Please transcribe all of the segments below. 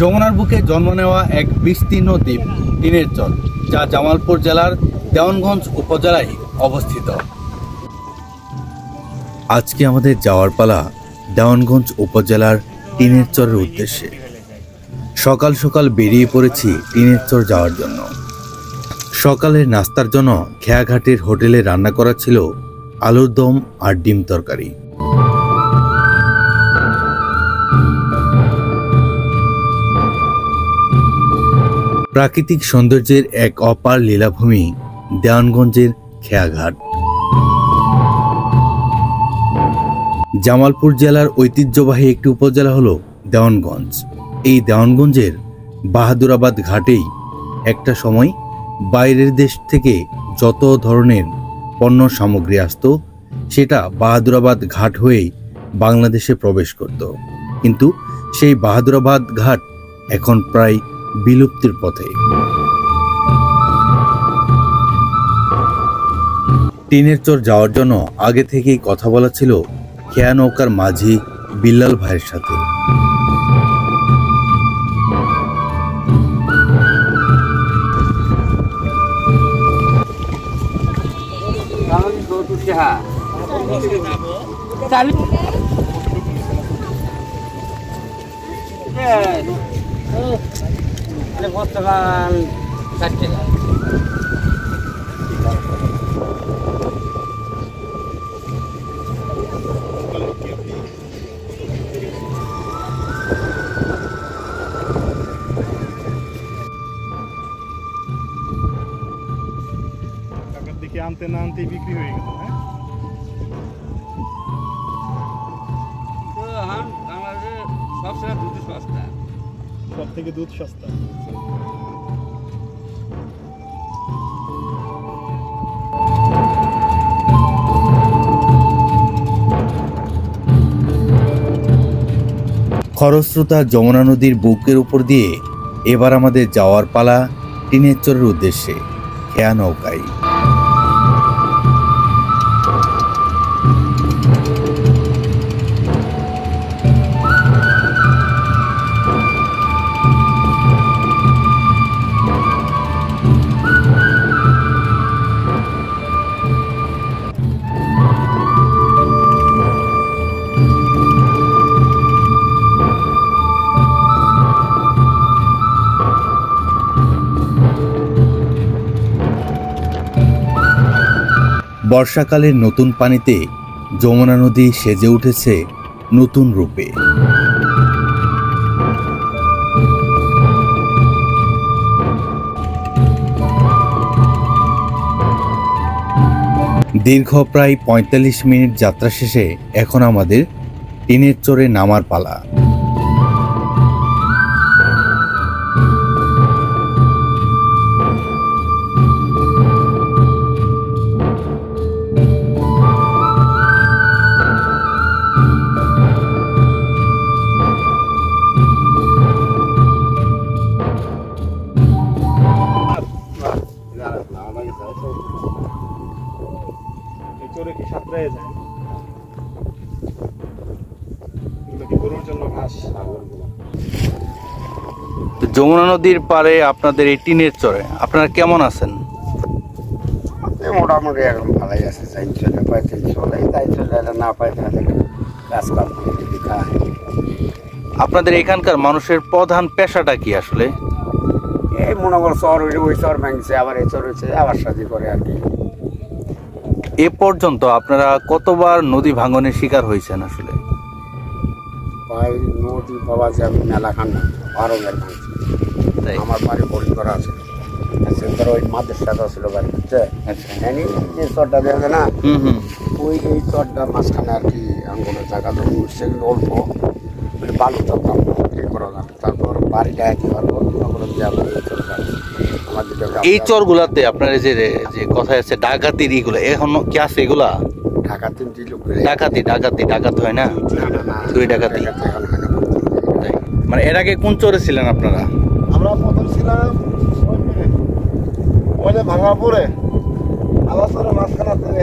যমুনার বুকে জন্ম নেওয়া এক বিস্তীর্ণ দ্বীপ টিনের চর, যা জামালপুর জেলার দেওয়ানগঞ্জ উপজেলায় অবস্থিত। আজকে আমাদের যাওয়ার পালা দেওয়ানগঞ্জ উপজেলার টিনের চরের উদ্দেশ্যে। সকাল সকাল বেরিয়ে পড়েছি টিনের চর যাওয়ার জন্য। সকালের নাস্তার জন্য খেয়াঘাটের হোটেলে রান্না করা ছিল আলুর দম আর ডিম তরকারি। প্রাকৃতিক সৌন্দর্যের এক অপার লীলাভূমি দেওয়ানগঞ্জের খেয়াঘাট। জামালপুর জেলার ঐতিহ্যবাহী একটি উপজেলা হলো দেওয়ানগঞ্জ। এই দেওয়ানগঞ্জের বাহাদুরাবাদ ঘাটেই একটা সময় বাইরের দেশ থেকে যত ধরনের পণ্য সামগ্রী আসতো, সেটা বাহাদুরাবাদ ঘাট হয়েই বাংলাদেশে প্রবেশ করত। কিন্তু সেই বাহাদুরাবাদ ঘাট এখন প্রায় বিলুপ্তির পথে। টিনের চর যাওয়ার জন্য আগে থেকেই কথা বলা ছিল খেয়া নৌকার মাঝি বিল্লাল ভাইয়ের সাথে। আনতে না আনতে বিক্রি হয়ে গেল। সব থেকে দুধ সস্তা। খরস্রোতা যমুনা নদীর বুকের উপর দিয়ে এবার আমাদের যাওয়ার পালা টিনের চরের উদ্দেশ্যে খেয়া নৌকায়। বর্ষাকালের নতুন পানিতে যমুনা নদী সেজে উঠেছে নতুন রূপে। দীর্ঘ প্রায় ৪৫ মিনিট যাত্রা শেষে এখন আমাদের টিনের চরে নামার পালা। যমুনা নদীর পারে আপনাদের এই টিনের চরে আপনারা কেমন আছেন? মোটামুটি এখন ভালোই আছে। না পাই আপনাদের এখানকার মানুষের প্রধান পেশাটা কি আসলে? এই মনে করো চর ওই চর ভাঙছে, আবার এই চর হয়েছে, আবার সাজি করে আর কি। এ পর্যন্ত আপনারা কতবার নদী ভাঙনের শিকার হয়েছেন আসলে? ভাই নদী বাবা যে আমি মেলা খান আরো বের ভাঙছি। আমার বাড়ি বড়ি করা আছে, ওই মাদের সাথে ছিল বাড়ি, বুঝছে? যে চরটা দেখে না, ওই এই চরটা মাঝখানে আর কি আঙ্গুলের জায়গা জমি উঠছে, কিন্তু অল্প বালু চলতাম করা যাবে। তারপর বাড়িটা একই এই চরগুলাতে আপনার যে কথা আছে ডাকাতির এগুলো এখন কি আছে? এগুলা ডাকাত হয় না? চুরি ডাকাতি মানে এর আগে কোন চরে ছিলেন আপনারা? আমরা প্রথম ছিলাম ভাঙা পরে আবার চরে মাঝখানে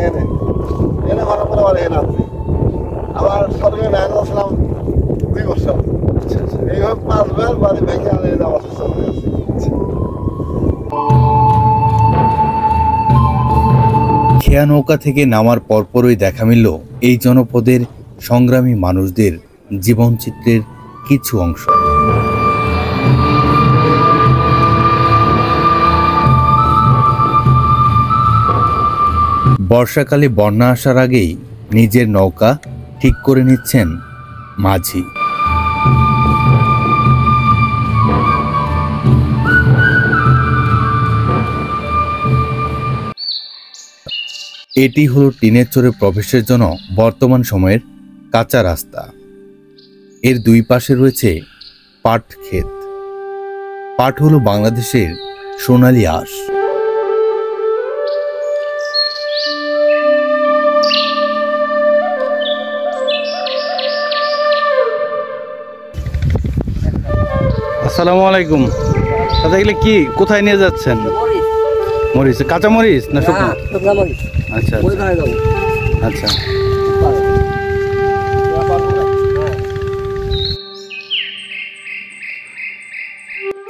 এনে ভাঙা পরে আবার এনে আছে, আবার সরকারি ছিলাম 2 বছর। এই এইভাবে 5 বার বাড়ি ভেঙে আনে যাওয়ার চেষ্টা করে আছে। খেয়া নৌকা থেকে নামার পরপরই দেখা মিলল এই জনপদের সংগ্রামী মানুষদের জীবনচিত্রের কিছু অংশ। বর্ষাকালে বন্যা আসার আগেই নিজের নৌকা ঠিক করে নিচ্ছেন মাঝি। এটি হলো টিনের চরে প্রবেশের জন্য বর্তমান সময়ের কাঁচা রাস্তা। এর দুই পাশে রয়েছে পাট ক্ষেত। পাট হলো বাংলাদেশের সোনালী আঁশ। আসসালামু আলাইকুম। দাদা এগুলো কি, কোথায় নিয়ে যাচ্ছেন? মরিচ, কাঁচা মরিচ না শুকনো? আচ্ছা আচ্ছা।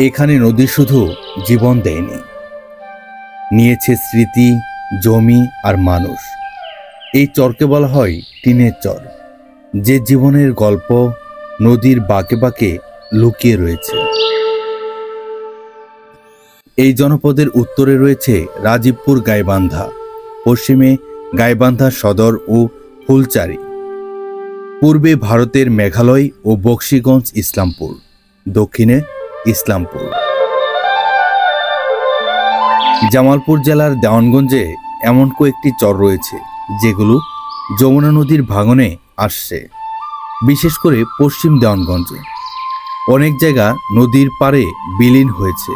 এখানে নদী শুধু জীবন দেয়নি, নিয়েছে স্মৃতি, জমি আর মানুষ। এই চরকে বলা হয় টিনের চর, যে জীবনের গল্প নদীর বাঁকে বাঁকে লুকিয়ে রয়েছে। এই জনপদের উত্তরে রয়েছে রাজীবপুর গাইবান্ধা, পশ্চিমে গাইবান্ধা সদর ও ফুলচারি, পূর্বে ভারতের মেঘালয় ও বক্সিগঞ্জ ইসলামপুর, দক্ষিণে ইসলামপুর। জামালপুর জেলার দেওয়ানগঞ্জে এমন কয়েকটি চর রয়েছে যেগুলো যমুনা নদীর ভাঙনে আসছে, বিশেষ করে পশ্চিম দেওয়ানগঞ্জে। অনেক জায়গা নদীর পাড়ে বিলীন হয়েছে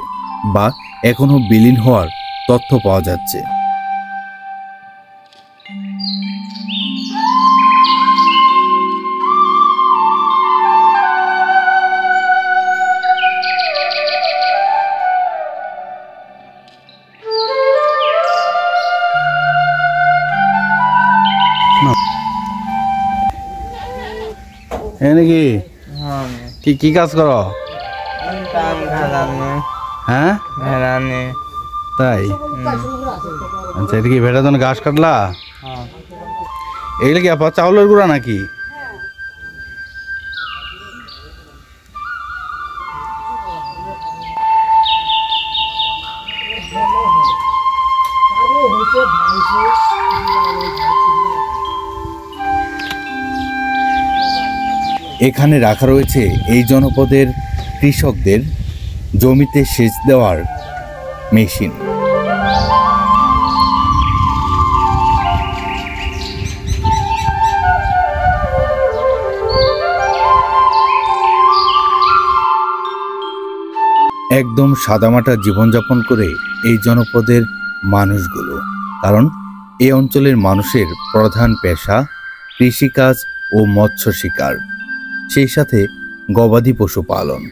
বা এখনো বিলীন হওয়ার তথ্য পাওয়া যাচ্ছে। নাকি কি কি কাজ করো? হ্যাঁ তাই? আচ্ছা, এটা কি ভেড়ার জন্য ঘাস কাটলা? এগুলো কি আপা চাউলের গুঁড়া নাকি? এখানে রাখা রয়েছে এই জনপদের কৃষকদের জমিতে সেচ দেওয়ার মেশিন। একদম সাদামাটা জীবনযাপন করে এই জনপদের মানুষগুলো, কারণ এই অঞ্চলের মানুষের প্রধান পেশা কৃষিকাজ ও মৎস্য শিকার, সেই সাথে গবাদি পশু পালন।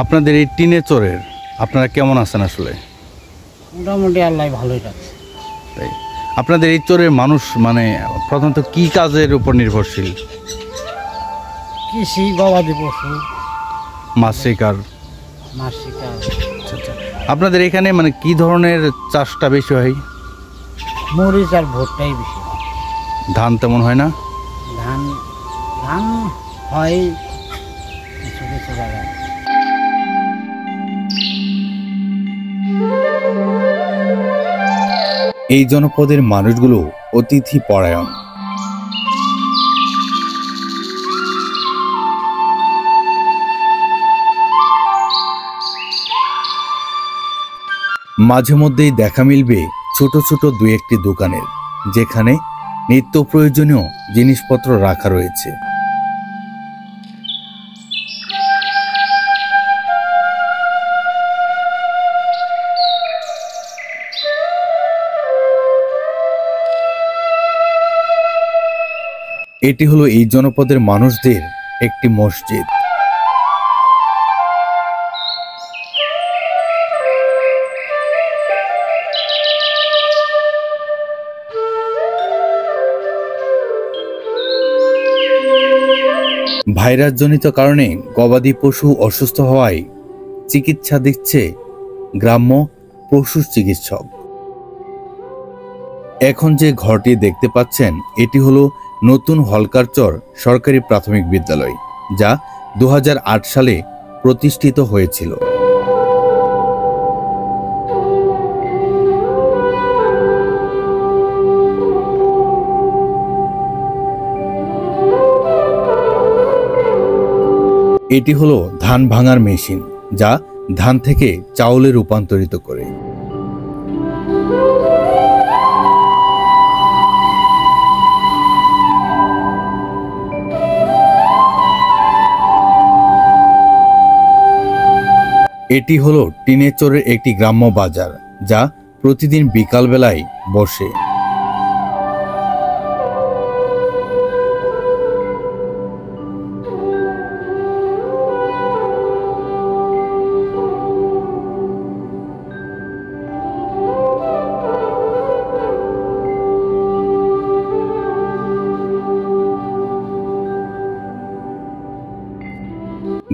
আপনাদের এই টিনের চরের আপনারা কেমন আছেন? আসলে মোটামুটি আল্লাহ ভালোই রাখছে। তাই আপনাদের এই চরের মানুষ মানে প্রধানত কি কাজের উপর নির্ভরশীল? কৃষি, গবাদি পশু, মাছ শিকার। মাছ শিকার। আচ্ছা আচ্ছা। আপনাদের এখানে মানে কি ধরনের চাষটা বেশি হয়? মরিচ আর ভুট্টাই বেশি হয়। ধান তেমন হয় না? ধান ধান হয় কিছু কিছু জায়গায়। এই জনপদের মানুষগুলো অতিথি পরায়ণ। মাঝে মধ্যেই দেখা মিলবে ছোট ছোট দুই একটি দোকানের, যেখানে নিত্য প্রয়োজনীয় জিনিসপত্র রাখা রয়েছে। এটি হলো এই জনপদের মানুষদের একটি মসজিদ। ভাইরাসজনিত কারণে গবাদি পশু অসুস্থ হওয়ায় চিকিৎসা দিচ্ছে গ্রাম্য পশু চিকিৎসক। এখন যে ঘরটি দেখতে পাচ্ছেন এটি হলো নতুন হলকারচর সরকারি প্রাথমিক বিদ্যালয়, যা 2008 সালে প্রতিষ্ঠিত হয়েছিল। এটি হলো ধান ভাঙার মেশিন, যা ধান থেকে চাউলে রূপান্তরিত করে। এটি হলো টিনেচরের একটি গ্রাম্য বাজার, যা প্রতিদিন বিকালবেলায় বসে।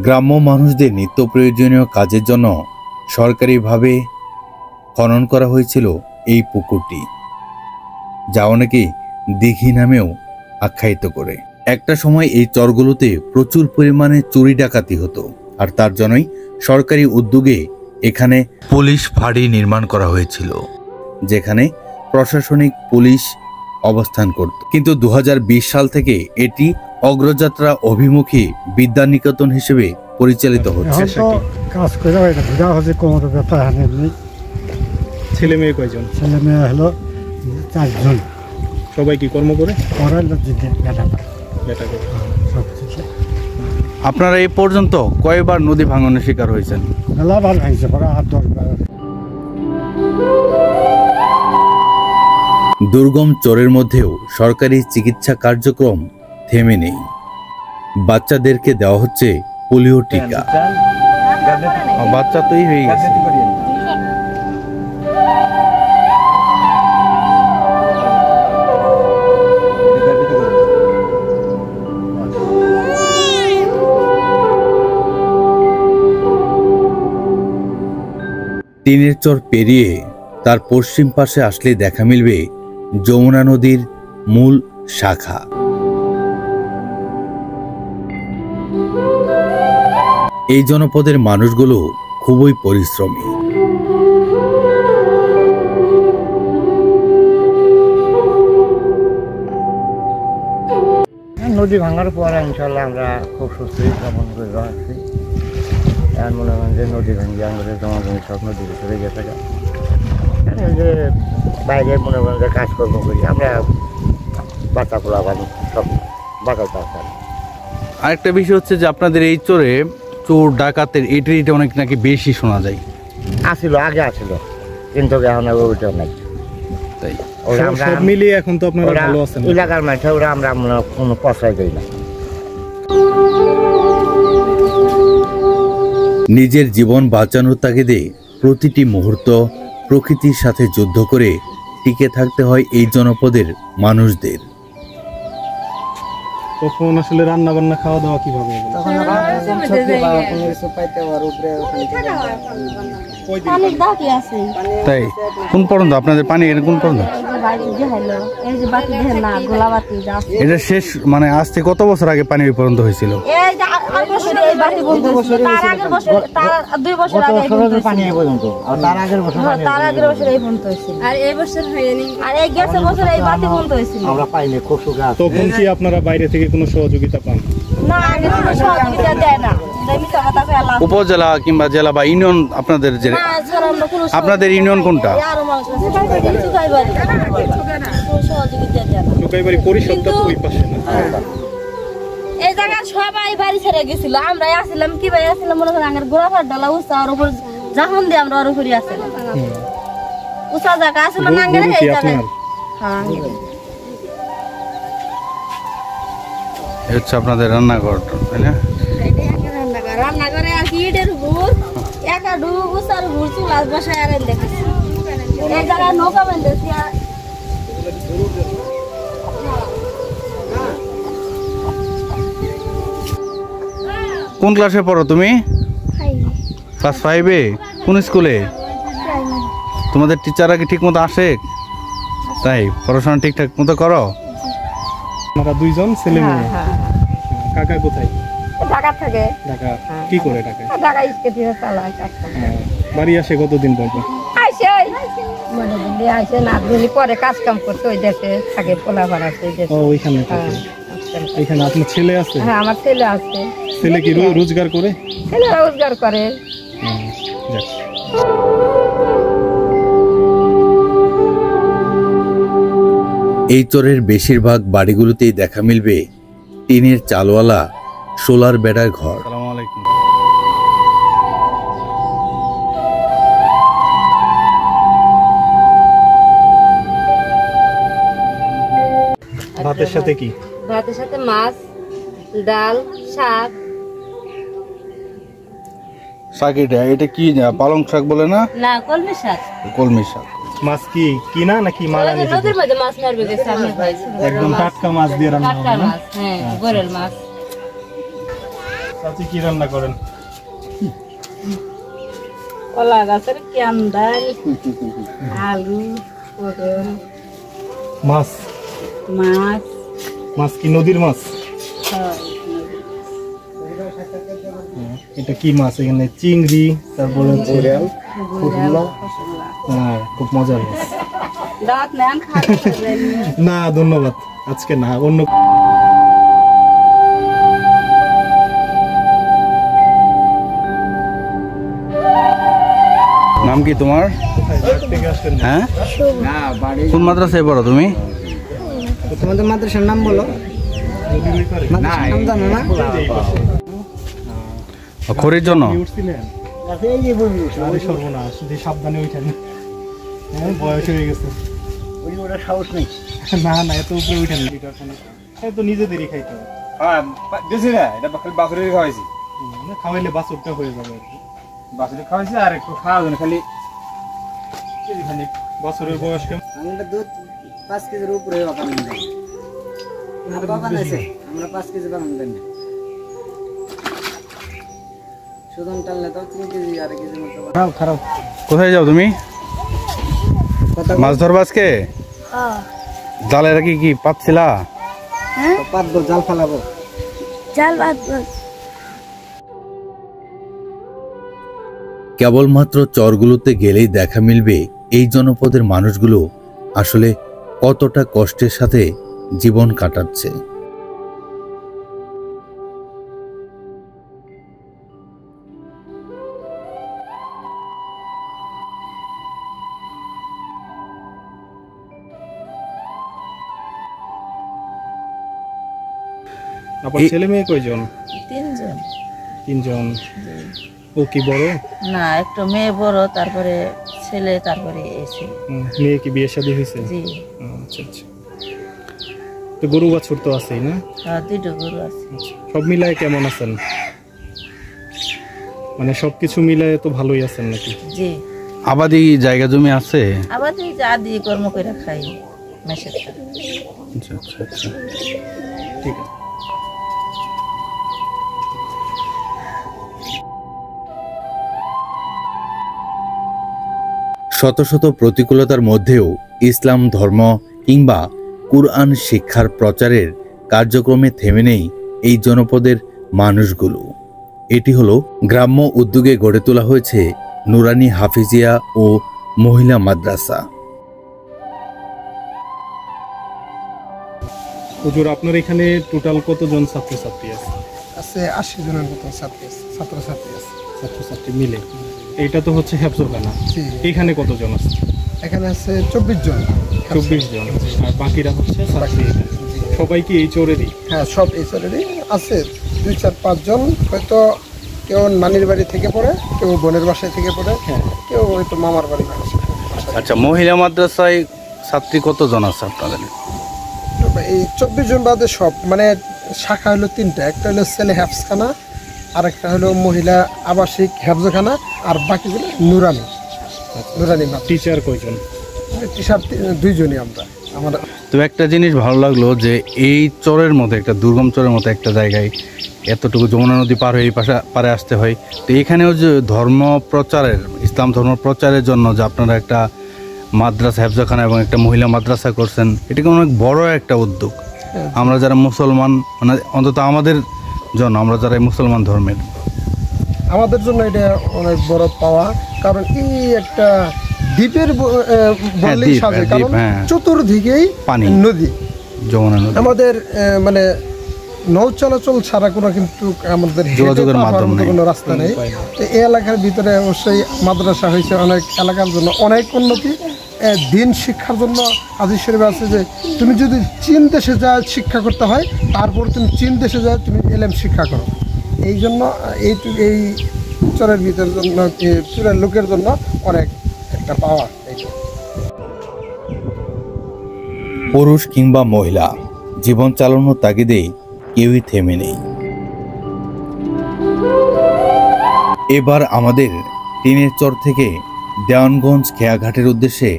গ্রাম্য মানুষদের নিত্য প্রয়োজনীয় কাজের জন্য সরকারিভাবে খনন করা হয়েছিল এই পুকুরটি, যা অনেকে দিঘি নামেও আখ্যায়িত করে। একটা সময় এই চরগুলোতে প্রচুর পরিমাণে চুরি ডাকাতি হতো, আর তার জন্যই সরকারি উদ্যোগে এখানে পুলিশ ফাঁড়ি নির্মাণ করা হয়েছিল, যেখানে প্রশাসনিক পুলিশ অবস্থান করত। কিন্তু 2020 সাল থেকে এটি অগ্রযাত্রা অভিমুখী বিদ্যানিকেতন হিসেবে পরিচালিত হচ্ছে। কাজ করে ঘুরা হচ্ছে কোমর ব্যথা হানেনি। ছেলে মেয়ে কয়জন? ছেলে মেয়ে হলো 4 জন। সবাই কি কর্ম করে? আপনারা এই পর্যন্ত কয়বার নদী ভাঙনের শিকার হয়েছেন? মেলাবার ভাঙছে, 8-10 বার। দুর্গম চরের মধ্যেও সরকারি চিকিৎসা কার্যক্রম থেমে নেই। বাচ্চাদেরকে দেওয়া হচ্ছে পোলিও টিকা। বাচ্চা তৈরি হয়ে গেছে। টিনের চর পেরিয়ে তার পশ্চিম পাশে আসলে দেখা মিলবে যমুনা নদীর মূল শাখা। এই জনপদের মানুষগুলো খুবই পরিশ্রমী। নদী ভাঙার পর ইনশাল্লাহ আমরা খুব সুস্থই ভ্রমণ করে আসছি। আর মনে হয় যে নদী ভাঙিয়ে আমাদের জমাজমি সব নদীতে চলে গেছে। যে বাইরে মনে করেন যে কাজকর্ম করি আমরা, বাচ্চা পোলা বানি সব বাঁচাই পারতাম। আরেকটা বিষয় হচ্ছে যে আপনাদের এই চরে চোর ডাকাতের এটা অনেক নাকি বেশি শোনা যায়। আসিল, আগে আসিল, কিন্তু এখন ওইটাও নাই। তাই ওরা আমরা সব মিলিয়ে এখন তো আপনারা ভালো আছেন। এলাকার মাঠে ওরা আমরা কোনো পয়সাই দিই না। নিজের জীবন বাঁচানোর তাগিদে প্রতিটি মুহূর্ত প্রকৃতির সাথে যুদ্ধ করে টিকে থাকতে হয় এই জনপদের মানুষদের। তখন আসলে রান্না বান্না খাওয়া দাওয়া কিভাবে? তাই কোন পর্যন্ত আপনাদের পানি কোন পর্যন্ত? এটা শেষ মানে আজ থেকে কত বছর আগে পানি ওই পর্যন্ত হয়েছিল? তখন কি আপনারা বাইরে থেকে কোনো সহযোগিতা পান? না আগে কোনো সহযোগিতা দেয় না, মিথ্যা কথা ফেলা। উপজেলা কিংবা জেলা বা ইউনিয়ন আপনাদের যে না স্যার আমরা কোনো আপনাদের ইউনিয়ন কোনটা? আরো মানুষ আছে চুকাইবাড়ি, কোনো সহযোগিতা দেয় না। চুকাইবাড়ি পরিষদটা তো ওই পাশে না? এই জায়গায় সবাই বাড়ি ছেড়ে গেছিল, আমরা আসছিলাম কি ভাই আসছিলাম মনে করেন আঙের গোড়াফার ডালা উঁচা আর উপর যখন দিয়ে আমরা ওর উপরে আসছিলাম উঁচা জায়গা আসছিলাম আঙের এই জায়গায়। হ্যাঁ হচ্ছে আপনাদের রান্নাঘর তাই না? রান্নাঘরে আর কি ইটের উপর একা ডুবু গুছার উপর চুল আস বসায় আর দেখেছি এই জায়গায় নৌকা বেঁধেছি। কোন ক্লাসে পড়ো তুমি? ক্লাস 5-এ? কোন স্কুলে? তোমাদের টিচাররা কি ঠিক মতো আসে? তাই পড়াশোনা ঠিকঠাক মতো করো? আপনারা দুইজন ছেলে মেয়ে? কাকা কোথায়? ঢাকা থাকে। ঢাকা কি করে? ঢাকা ঢাকা স্কুটি চালায়। বাড়ি আসে কতদিন পর? আইসে মনে দিলে আইসে না দিলে পরে কাজ কাম করতে ওই দেশে থাকে, পোলা ভাড়া আছে ওই দেশে। ওইখানে থাকে। এখানে আপনার ছেলে আছে? হ্যাঁ আমার ছেলে আছে। ছেলে কি রোজগার করে? ছেলে রোজগার করে। যাক। এই চরের বেশিরভাগ বাড়িগুলোতেই দেখা মিলবে টিনের চালওয়ালা সোলার বেড়ার ঘর। আসসালামু আলাইকুম। ভাতের সাথে কি? ভাতের সাথে মাছ, ডাল, শাক। শাক এটা কি পালং শাক বলে না? না কলমি শাক। কলমি শাক। মাছ কি কিনা নাকি মারা নিজে? নদীর মধ্যে মাছ মারবে গেছে আমি ভাই। একদম টাটকা মাছ দিয়ে রান্না টাটকা হবে না? মাছ, হ্যাঁ গোরেল মাছ। চাচি কি রান্না করেন? কলা গাছের ক্যান্ডাল, আলু, পটল, মাছ? মাছ। মাছ কি নদীর মাছ? এটা কি মাছ? এখানে চিংড়ি, তারপরে হচ্ছে হ্যাঁ, খুব মজার মাছ। দাঁত নেন খাবেন? না ধন্যবাদ, আজকে না, অন্য। নাম কি তোমার? থেকে আসলেন? হ্যাঁ কোন মাদ্রাসায় পড়ো তুমি? তোমাদের মাদ্রাসার নাম বলো। মাদ্রাসার নাম জানো না? খড়ির জন্য? উঠছিলেন? আরে সর্বনাশ, যে সাবধানে উঠেন, হ্যাঁ বয়স হয়ে গেছে। সাহস নেই। না না, এত উপরে উঠেন এত নিজেদেরই খাইতে হবে। খাওয়াইলে বাছুরটা হয়ে যাবে আর কি। বছরের বয়স কেমন? দুধ 5 কেজির উপরে বানানো যায়। আমরা 5 কেজি বানানো যায় না। সুদন টানলে তো 3 কেজি আর কেজি মতো। খারাপ। কোথায় যাও তুমি? মাছ ধরবা আজকে? জালের কি পাচ্ছিলা? পাতবো, জাল ফেলাবো। জাল পাতবো। কেবলমাত্র চরগুলোতে গেলেই দেখা মিলবে এই জনপদের মানুষগুলো আসলে কতটা কষ্টের সাথে জীবন কাটাচ্ছে। আপনার ছেলে মেয়ে কয়জন? 3 জন। 3 জন। ও কি বড়? না একটা মেয়ে বড়, তারপরে ছেলে, তারপরে এসে। মেয়ে কি বিয়ে শাদী হয়েছে? জি। আচ্ছা আচ্ছা। তো গরু বাছুর তো আছেই না? হ্যাঁ 2টা গরু আছে। সব মিলায় কেমন আছেন? মানে সবকিছু মিলায় তো ভালোই আছেন নাকি? জি। আবাদি জায়গা জমি আছে? আবাদি আদি কর্ম করে খাই মেসের টাকা। আচ্ছা আচ্ছা আচ্ছা, ঠিক আছে। শত শত প্রতিকূলতার মধ্যেও ইসলাম ধর্ম কিংবা কুরআন শিক্ষার প্রচারের কার্যক্রমে থেমে নেই এই জনপদের মানুষগুলো। এটি হলো গ্রাম্য উদ্যোগে গড়ে তোলা হয়েছে নুরানি হাফিজিয়া ও মহিলা মাদ্রাসা। হুজুর, আপনার এখানে টোটাল কতজন ছাত্রছাত্রী আছে? আছে 80 জনের মতন ছাত্রছাত্রী আছে। ছাত্রছাত্রী মিলে এইটা তো হচ্ছে হেফজখানা। জি। এইখানে কতজন আছে? এখানে আছে 24 জন। 24 জন, আর বাকিরা হচ্ছে ছাত্রী। সবাই কি এই চোরেরই? হ্যাঁ, সব এই চরেরই আছে। 2, 4, 5 জন হয়তো কেউ নানির বাড়ি থেকে পড়ে, কেউ বোনের বাসায় থেকে পড়ে, কেউ হয়তো মামার বাড়ি। আচ্ছা, মহিলা মাদ্রাসায় ছাত্রী কতজন আছে আপনাদের? এই 24 জন বাদে সব মানে শাখা হলো 3টা। একটা হলো ছেলে হেফজখানা, আর একটা হলো মহিলা আবাসিক হেফজখানা, আর বাকিগুলো নুরানি। টিচার কয়জন? টিচার 2 জনই আমরা। আমার তো একটা জিনিস ভালো লাগলো যে এই চরের মধ্যে, একটা দুর্গম চরের মতো একটা জায়গায় এতটুকু যমুনা নদী পার হয়ে এই পারে আসতে হয়। তো এখানেও যে ধর্ম প্রচারের, ইসলাম ধর্ম প্রচারের জন্য যে আপনারা একটা মাদ্রাসা হেফজখানা এবং একটা মহিলা মাদ্রাসা করছেন, এটা অনেক বড় একটা উদ্যোগ। আমরা যারা মুসলমান, মানে অন্তত আমাদের জন্য, আমরা যারা মুসলমান ধর্মের, আমাদের জন্য এটা অনেক বড় পাওয়া। কারণ এই একটা দ্বীপের বললেই সাজে, কারণ চতুর্দিকেই পানি, নদী, যমুনা নদী। আমাদের মানে নৌ চলাচল ছাড়া কোনো কিন্তু আমাদের যোগাযোগের মাধ্যম নেই, কোনো রাস্তা নেই। এই এলাকার ভিতরে অবশ্যই মাদ্রাসা হয়েছে অনেক এলাকার জন্য অনেক উন্নতি। দিন শিক্ষার জন্য হাদিস শরীফে আছে যে তুমি যদি চীন দেশে যা শিক্ষা করতে হয়, তারপর তুমি চীন দেশে যা তুমি এলেম শিক্ষা করো। এই জন্য এই চরের ভিতরের জন্য, চরের লোকের জন্য অনেক একটা পাওয়া। পুরুষ কিংবা মহিলা, জীবন চালানোর তাগিদে কেউই থেমে নেই। এবার আমাদের টিনের চর থেকে দেওয়ানগঞ্জ খেয়াঘাটের উদ্দেশ্যে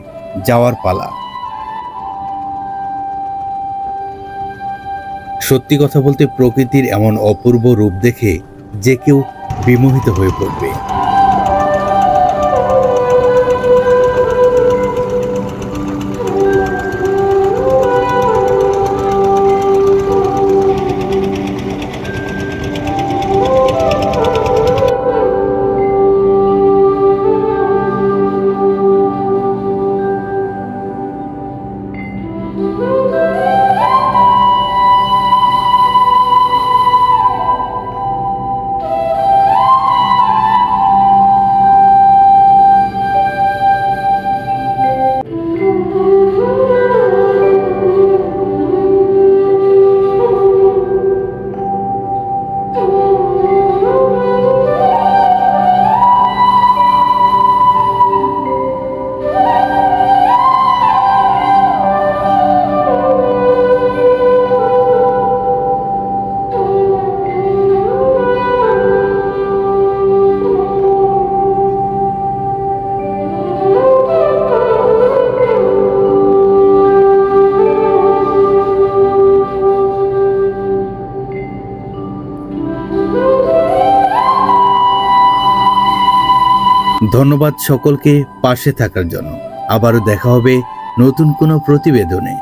যাওয়ার পালা। সত্যি কথা বলতে প্রকৃতির এমন অপূর্ব রূপ দেখে যে কেউ বিমোহিত হয়ে পড়বে। ধন্যবাদ সকলকে পাশে থাকার জন্য। আবারও দেখা হবে নতুন কোনো প্রতিবেদনে।